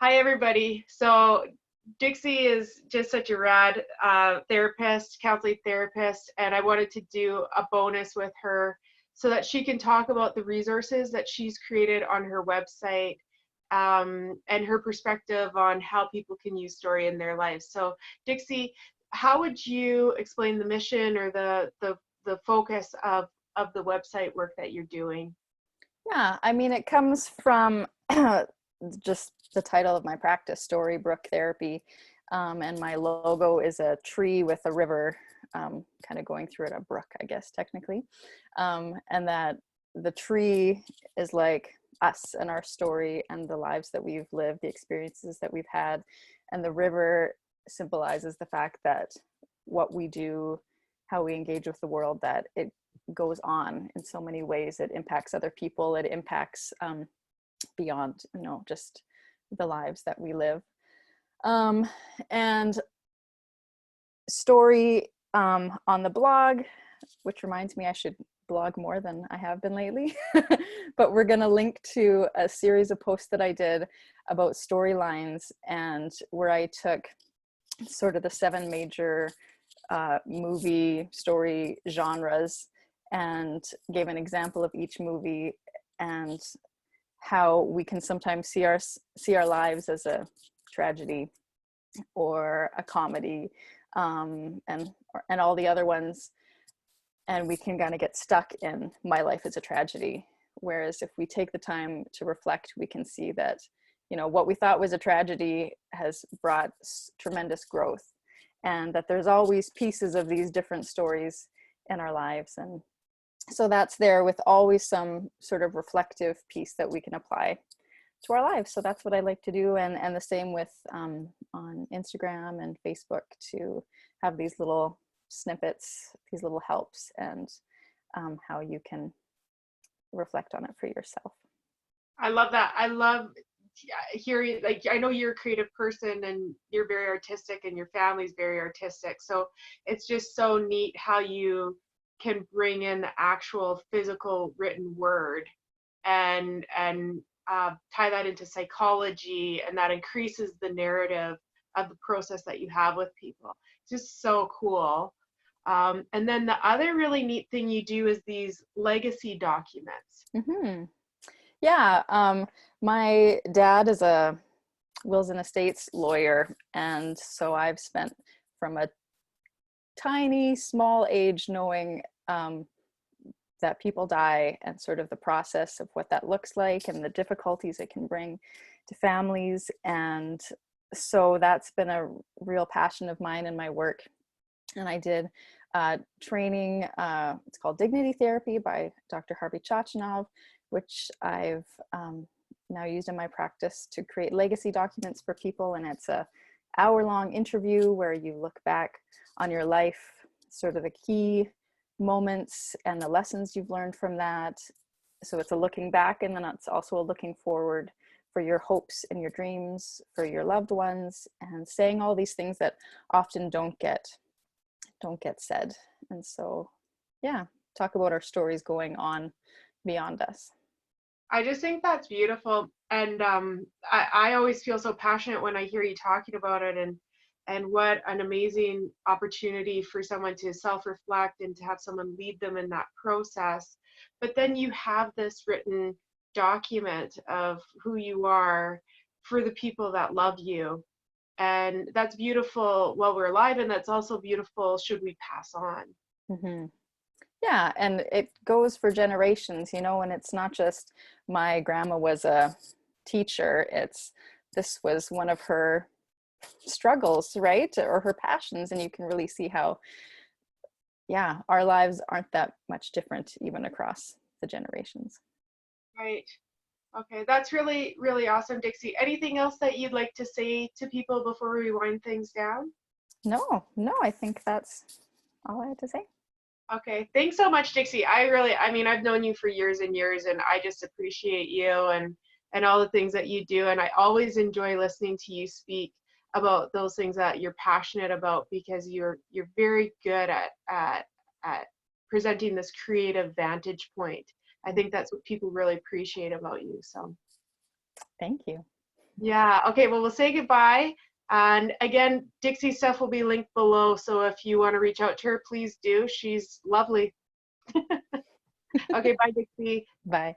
Hi, everybody. So Dixie is just such a rad therapist, counseling therapist, and I wanted to do a bonus with her so that she can talk about the resources that she's created on her website and her perspective on how people can use story in their lives. So, Dixie, how would you explain the mission or the focus of the website work that you're doing? Yeah, I mean, it comes from just the title of my practice, Storybook Therapy. And my logo is a tree with a river kind of going through it, a brook, I guess, technically. And that the tree is like us and our story and the lives that we've lived, the experiences that we've had. And the river symbolizes the fact that what we do, how we engage with the world, that it goes on in so many ways. It impacts other people. It impacts beyond, just the lives that we live. And story on the blog, which reminds me I should blog more than I have been lately. But we're going to link to a series of posts that I did about storylines, and where I took sort of the 7 major movie story genres and gave an example of each movie and how we can sometimes see our lives as a tragedy or a comedy, and all the other ones, and we can kind of get stuck in my life as a tragedy. Whereas if we take the time to reflect, we can see that what we thought was a tragedy has brought tremendous growth, and that there's always pieces of these different stories in our lives. And so that's there with always some sort of reflective piece that we can apply to our lives. So that's what I like to do. And the same with on Instagram and Facebook, to have these little snippets, these little helps, and how you can reflect on it for yourself. I love that. I love hearing, like, I know you're a creative person and you're very artistic and your family's very artistic. So it's just so neat how you can bring in the actual physical written word and tie that into psychology, and that increases the narrative of the process that you have with people. It's just so cool. And then the other really neat thing you do is these legacy documents. Mm-hmm. Yeah, my dad is a wills and estates lawyer, and so I've spent from a tiny, small age knowing that people die and sort of the process of what that looks like and the difficulties it can bring to families. And so that's been a real passion of mine in my work. And I did training, it's called Dignity Therapy by Dr. Harvey Chachanov, which I've now used in my practice to create legacy documents for people. And it's a hour-long interview where you look back on your life, sort of the key moments and the lessons you've learned from that. So it's a looking back, and then it's also a looking forward for your hopes and your dreams for your loved ones, and saying all these things that often don't get said. And so, yeah, talk about our stories going on beyond us. I just think that's beautiful. And I always feel so passionate when I hear you talking about it, and what an amazing opportunity for someone to self-reflect and to have someone lead them in that process. But then you have this written document of who you are for the people that love you. And that's beautiful while we're alive, and that's also beautiful should we pass on. Mm-hmm. Yeah, and it goes for generations, and it's not just my grandma was a teacher, this was one of her struggles, right? Or her passions. And you can really see how, yeah, our lives aren't that much different even across the generations. Right. Okay, that's really, really awesome, Dixie. Anything else that you'd like to say to people before we wind things down? No, I think that's all I had to say. Okay, thanks so much, Dixie. I mean, I've known you for years and years, and I just appreciate you and all the things that you do. And I always enjoy listening to you speak about those things that you're passionate about, because you're very good at presenting this creative vantage point. I think that's what people really appreciate about you. So Thank you. Yeah. Okay. Well, we'll say goodbye. And again, Dixie's stuff will be linked below. So if you want to reach out to her, please do. She's lovely. Okay. Bye, Dixie. Bye.